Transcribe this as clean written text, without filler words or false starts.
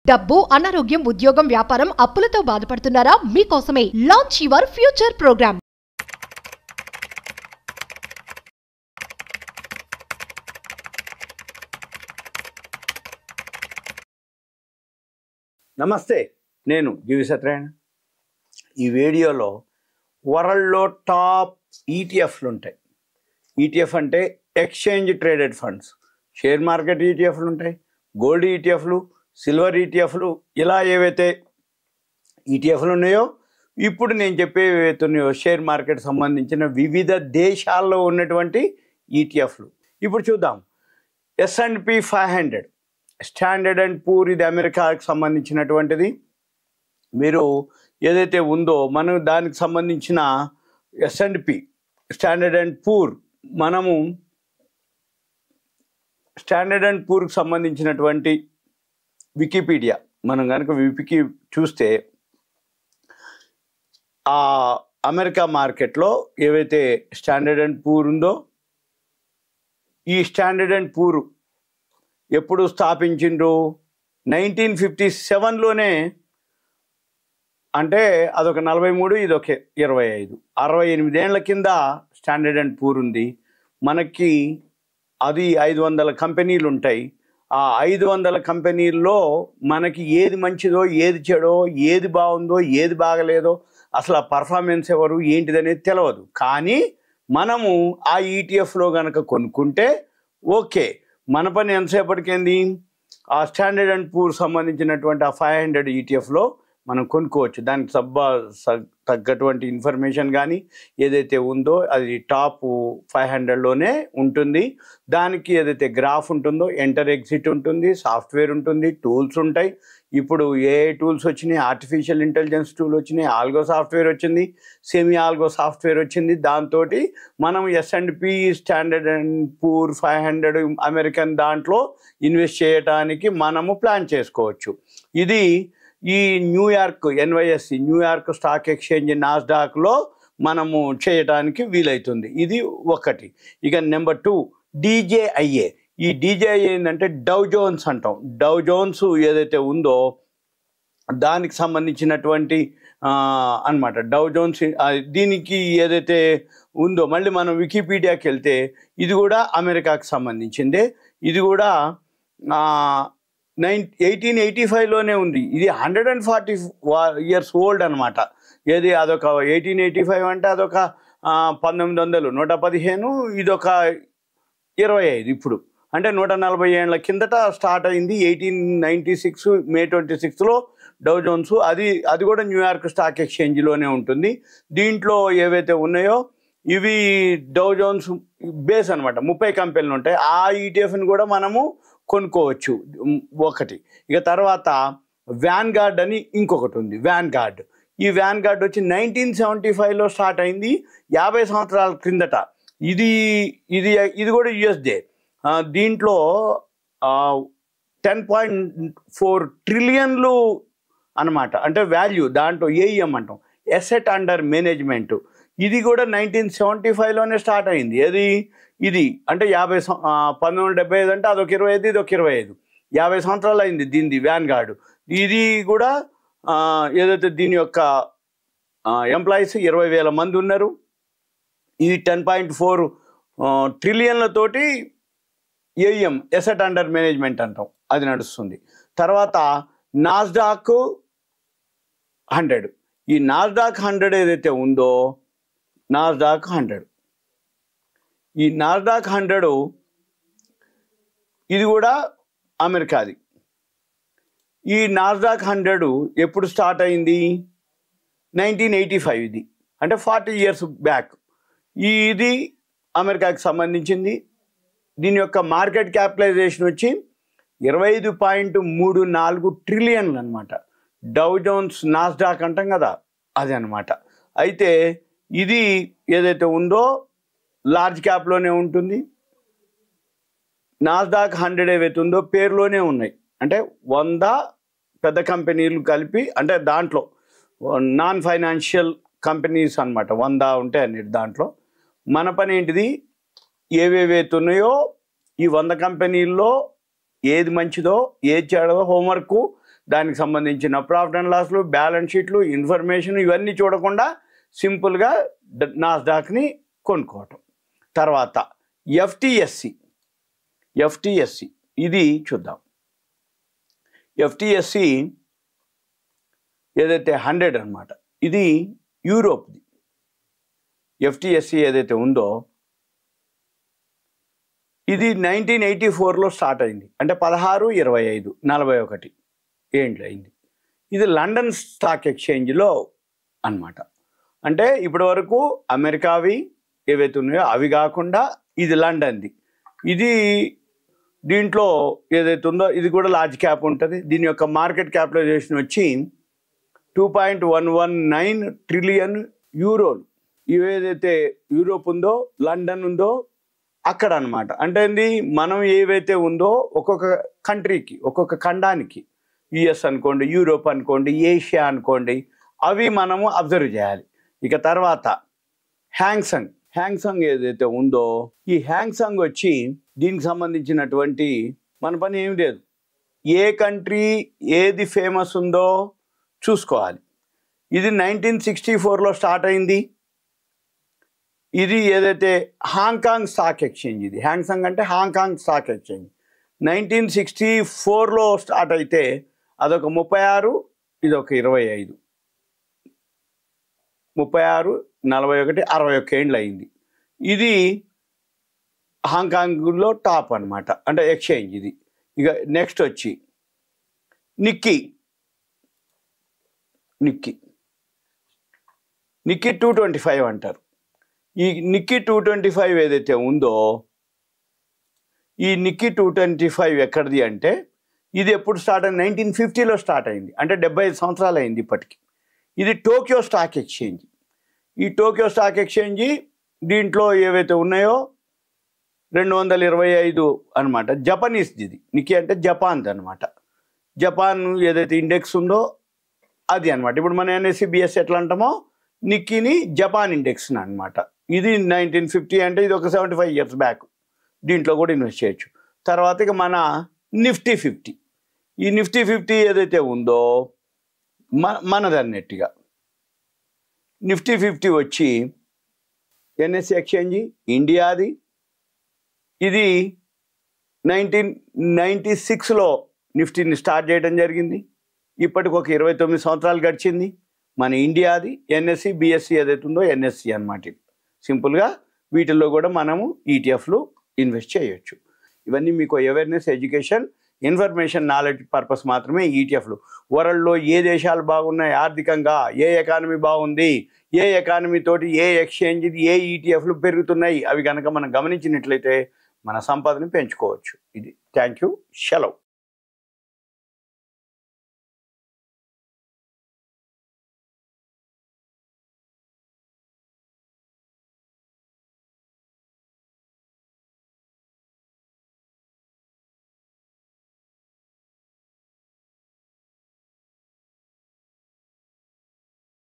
డబ్బు, అనారోగ్యం, ఉద్యోగం, వ్యాపారం, అప్పులతో బాధపడుతున్నారా? మీకోసమే లాంచ్ యువర్ ఫ్యూచర్ ప్రోగ్రామ్. నమస్తే, నేను జీవి సత్యనారాయణ. ఈ వీడియోలో వరల్డ్లో టాప్ ఈటీఎఫ్లు ఉంటాయి. ఈటీఎఫ్ అంటే exchange traded funds. Share market ఈటీఎఫ్లు ఉంటాయి, గోల్డ్ ఈటీఎఫ్లు, సిల్వర్ ఈటీఎఫ్లు, ఇలా ఏవైతే ఈటీఎఫ్లు ఉన్నాయో ఇప్పుడు నేను చెప్పేవి ఏవైతే ఉన్నాయో షేర్ మార్కెట్ సంబంధించిన వివిధ దేశాల్లో ఉన్నటువంటి ఈటీఎఫ్లు. ఇప్పుడు చూద్దాం. S&P 500 స్టాండర్డ్ అండ్ పూర్, ఇది అమెరికాకి సంబంధించినటువంటిది. మీరు ఏదైతే ఉందో మనం దానికి సంబంధించిన S&P స్టాండర్డ్ అండ్ పూర్, మనము స్టాండర్డ్ అండ్ పూర్కి సంబంధించినటువంటి వికీపీడియా మనం కనుక వికీ చూస్తే ఆ అమెరికా మార్కెట్లో ఏవైతే స్టాండర్డ్ అండ్ పూర్ ఉందో, ఈ స్టాండర్డ్ అండ్ పూర్ ఎప్పుడు స్థాపించిండ్రు? 1957లోనే. అంటే అదొక 43, ఇదొక 25, 68 ఏళ్ల కింద స్టాండర్డ్ అండ్ పూర్ ఉంది. మనకి అది 500 కంపెనీలు ఉంటాయి. ఆ 500 కంపెనీల్లో మనకి ఏది మంచిదో, ఏది చెడో, ఏది బాగుందో, ఏది బాగలేదో, అసలు ఆ పర్ఫార్మెన్స్ ఎవరు ఏంటిదనేది తెలియదు. కానీ మనము ఆ ఈటీఎఫ్లో కనుక కొనుక్కుంటే ఓకే, మన పని ఎంతసేపటికేంది? ఆ స్టాండర్డ్ అండ్ పూర్ సంబంధించినటువంటి ఆ 500 ఈటీఎఫ్లో మనం కొనుక్కోవచ్చు. దానికి తగ్గటువంటి ఇన్ఫర్మేషన్ కానీ ఏదైతే ఉందో అది టాప్ 500లోనే ఉంటుంది. దానికి ఏదైతే గ్రాఫ్ ఉంటుందో, ఎంటర్ ఎగ్జిట్ ఉంటుంది, సాఫ్ట్వేర్ ఉంటుంది, టూల్స్ ఉంటాయి. ఇప్పుడు ఏఐ టూల్స్ వచ్చినాయి, ఆర్టిఫిషియల్ ఇంటెలిజెన్స్ టూల్ వచ్చినాయి, ఆల్గో సాఫ్ట్వేర్ వచ్చింది, సెమీ ఆల్గో సాఫ్ట్వేర్ వచ్చింది. దాంతో మనం S&P standard and poor 500 American దాంట్లో ఇన్వెస్ట్ చేయడానికి మనము ప్లాన్ చేసుకోవచ్చు. ఇది ఈ New York NYSE New York stock exchange నాస్డాక్లో మనము చేయడానికి వీలవుతుంది. ఇది ఒకటి. ఇక నెంబర్ 2 DJIA. ఈ DJIA ఏంటంటే డౌ జోన్స్ అంటాం. డౌ జోన్స్ ఏదైతే ఉందో దానికి సంబంధించినటువంటి అన్నమాట. డౌ జోన్స్ దీనికి ఏదైతే ఉందో, మళ్ళీ మనం వికీపీడియాకి వెళ్తే ఇది కూడా అమెరికాకి సంబంధించిందే. ఇది కూడా 1885లోనే ఉంది. ఇది 140 years ఓల్డ్ అనమాట. ఏది అదొక 1885 అంటే అదొక 1900, 115, ఇదొక 25. ఇప్పుడు అంటే 140 ఏళ్ల కిందట స్టార్ట్ అయింది. 1896 May 26లో డౌ జోన్స్. అది కూడా న్యూయార్క్ స్టాక్ ఎక్స్చేంజ్లోనే ఉంటుంది. దీంట్లో ఏవైతే ఉన్నాయో ఇవి డౌ జోన్స్ బేస్ అనమాట. 30 కంపెనీలు ఉంటాయి. ఆ ఈటీఎఫ్ని కూడా మనము కొనుక్కోవచ్చు ఒకటి. ఇక తర్వాత వ్యాన్గార్డ్ అని ఇంకొకటి ఉంది. వ్యాన్గార్డ్, ఈ వ్యాన్గార్డ్ వచ్చి 1975లో స్టార్ట్ అయింది, 50 సంవత్సరాల క్రిందట. ఇది కూడా యుఎస్డే. దీంట్లో 10.4 ట్రిలియన్లు అనమాట. అంటే వాల్యూ, దాంట్లో ఏఈఎం అంటాం, ఎసెట్ అండర్ మేనేజ్మెంట్. ఇది కూడా 1975లోనే స్టార్ట్ అయింది. ఇది అంటే 1975 అంటే అదొక 25, ఇదొక 25, 50 సంవత్సరాలు అయింది దీనిది వ్యాన్గార్డ్. ఇది కూడా ఏదైతే దీని యొక్క ఎంప్లాయీస్ 20,000 మంది ఉన్నారు. ఈ 10.4 ట్రిలియన్లతోటి ఏఈఎం, ఎసెట్ అండర్ మేనేజ్మెంట్ అంటాం, అది నడుస్తుంది. తర్వాత నాస్డాక్ 100. ఈ నాస్డాక్ 100 ఏదైతే ఉందో, నాస్డాక్ 100, ఈ నాస్డాక్ 100 ఇది కూడా అమెరికాది. ఈ నాస్డాక్ 100 ఎప్పుడు స్టార్ట్ అయింది? 1985. ఇది అంటే 40 years బ్యాక్. ఇది అమెరికాకి సంబంధించింది. దీని యొక్క మార్కెట్ క్యాపిటలైజేషన్ వచ్చి 25.34 ట్రిలియన్లు అనమాట. డౌ జోన్స్ నాస్డాక్ అంటాం కదా, అది అనమాట. అయితే ఇది ఏదైతే ఉందో లార్జ్ క్యాప్లోనే ఉంటుంది. నాస్డాక్ 100 ఏవైతే ఉందో పేరులోనే ఉన్నాయి. అంటే 100 పెద్ద కంపెనీలు కలిపి, అంటే దాంట్లో నాన్ ఫైనాన్షియల్ కంపెనీస్ అనమాట. 100 ఉంటాయి అన్నిటి దాంట్లో. మన పని ఏంటిది? ఏవేవైతే ఉన్నాయో ఈ 100 కంపెనీల్లో ఏది మంచిదో ఏది చెడదో హోంవర్క్ దానికి సంబంధించిన ప్రాఫిట్ అండ్ లాస్లు, బ్యాలెన్స్ షీట్లు, ఇన్ఫర్మేషన్ ఇవన్నీ చూడకుండా సింపుల్గా నాస్డాక్ని కొనుక్కోవటం. తర్వాత ఎఫ్టిఎస్సి ఇది చూద్దాం. ఎఫ్టిఎస్సి ఏదైతే 100 అన్నమాట, ఇది యూరోప్ది. ఎఫ్టిఎస్సి ఏదైతే ఉందో ఇది 1984లో స్టార్ట్ అయింది. అంటే 16/25/41 ఏండ్లు అయింది. ఇది లండన్ స్టాక్ ఎక్స్చేంజ్లో అన్నమాట. అంటే ఇప్పటి వరకు అమెరికావి ఏవైతే ఉన్నాయో అవి కాకుండా ఇది లండన్ది. ఇది దీంట్లో ఏదైతే ఉందో ఇది కూడా లార్జ్ క్యాప్ ఉంటుంది. దీని యొక్క మార్కెట్ క్యాపిటలైజేషన్ వచ్చి 2.119 ట్రిలియన్ యూరోలు. ఇవేదైతే యూరోప్ ఉందో, లండన్ ఉందో అక్కడ అనమాట. అంటే మనం ఏవైతే ఉందో ఒక్కొక్క కంట్రీకి, ఒక్కొక్క ఖండానికి, యుఎస్ అనుకోండి, యూరోప్ అనుకోండి, ఏషియా అనుకోండి, అవి మనము అబ్జర్వ్ చేయాలి. ఇక తర్వాత హ్యాంగ్సంగ్ ఏదైతే ఉందో ఈ హ్యాంగ్సంగ్ వచ్చి దీనికి సంబంధించినటువంటి మన పని ఏమి లేదు. ఏ కంట్రీ ఏది ఫేమస్ ఉందో చూసుకోవాలి. ఇది 1964లో స్టార్ట్ అయింది. ఇది ఏదైతే హాంకాంగ్ స్టాక్ ఎక్స్చేంజ్, ఇది హ్యాంగ్సంగ్ అంటే హాంకాంగ్ స్టాక్ ఎక్స్చేంజ్ 1964లో స్టార్ట్ అయితే అదొక 36, ఇదొక 25, 36, 41, 61 ఏండ్లు అయింది. ఇది హాంకాంగ్లో టాప్ అనమాట, అంటే ఎక్స్చేంజ్ ఇది. ఇక నెక్స్ట్ వచ్చి నిక్కీ 225 అంటారు. ఈ నిక్కీ 225 ఏదైతే ఉందో ఈ నిక్కీ 225 ఎక్కడిది అంటే ఇది ఎప్పుడు స్టార్ట్ అయింది? 1950లో స్టార్ట్ అయింది. అంటే 75 సంవత్సరాలు అయింది ఇప్పటికి. ఇది టోక్యో స్టాక్ ఎక్స్చేంజ్. ఈ టోక్యో స్టాక్ ఎక్స్చేంజ్ దీంట్లో ఏవైతే ఉన్నాయో 225 అనమాట. జపనీస్ది ఇది. నిక్కీ అంటే జపాన్ది అనమాట. జపాన్ ఏదైతే ఇండెక్స్ ఉందో అది అనమాట. ఇప్పుడు మన ఎన్ఎస్సి బిఎస్సి ఎట్లా అంటామో నిక్కీని జపాన్ ఇండెక్స్ అనమాట. ఇది 1950 అంటే ఇది ఒక 75 years బ్యాక్. దీంట్లో కూడా ఇన్వెస్ట్ చేయొచ్చు. తర్వాత ఇక మన నిఫ్టీ 50, ఈ నిఫ్టీ 50 ఏదైతే ఉందో మనదన్నట్టుగా నిఫ్టీ 50 వచ్చి ఎన్ఎస్సి ఎక్స్చేంజ్ ఇండియాది. ఇది 1996లో నిఫ్టీని స్టార్ట్ చేయడం జరిగింది. ఇప్పటికి ఒక 29 సంవత్సరాలు గడిచింది. మన ఇండియాది ఎన్ఎస్సి బిఎస్సి ఏదైతే ఉందో ఎన్ఎస్సి అనమాట. ఇది సింపుల్గా వీటిల్లో కూడా మనము ఈటీఎఫ్లు ఇన్వెస్ట్ చేయొచ్చు. ఇవన్నీ మీకు awareness, education, information, knowledge purpose మాత్రమే ఈటీఎఫ్లు. వరల్డ్లో ఏ దేశాలు బాగున్నాయి ఆర్థికంగా, ఏ ఎకానమీ బాగుంది, ఏ ఎకానమీ తోటి ఏ ఎక్స్చేంజ్, ఏ ఈటీఎఫ్లు పెరుగుతున్నాయి, అవి కనుక మనం గమనించినట్లయితే మన సంపదని పెంచుకోవచ్చు. ఇది. Thank you. సెలవు.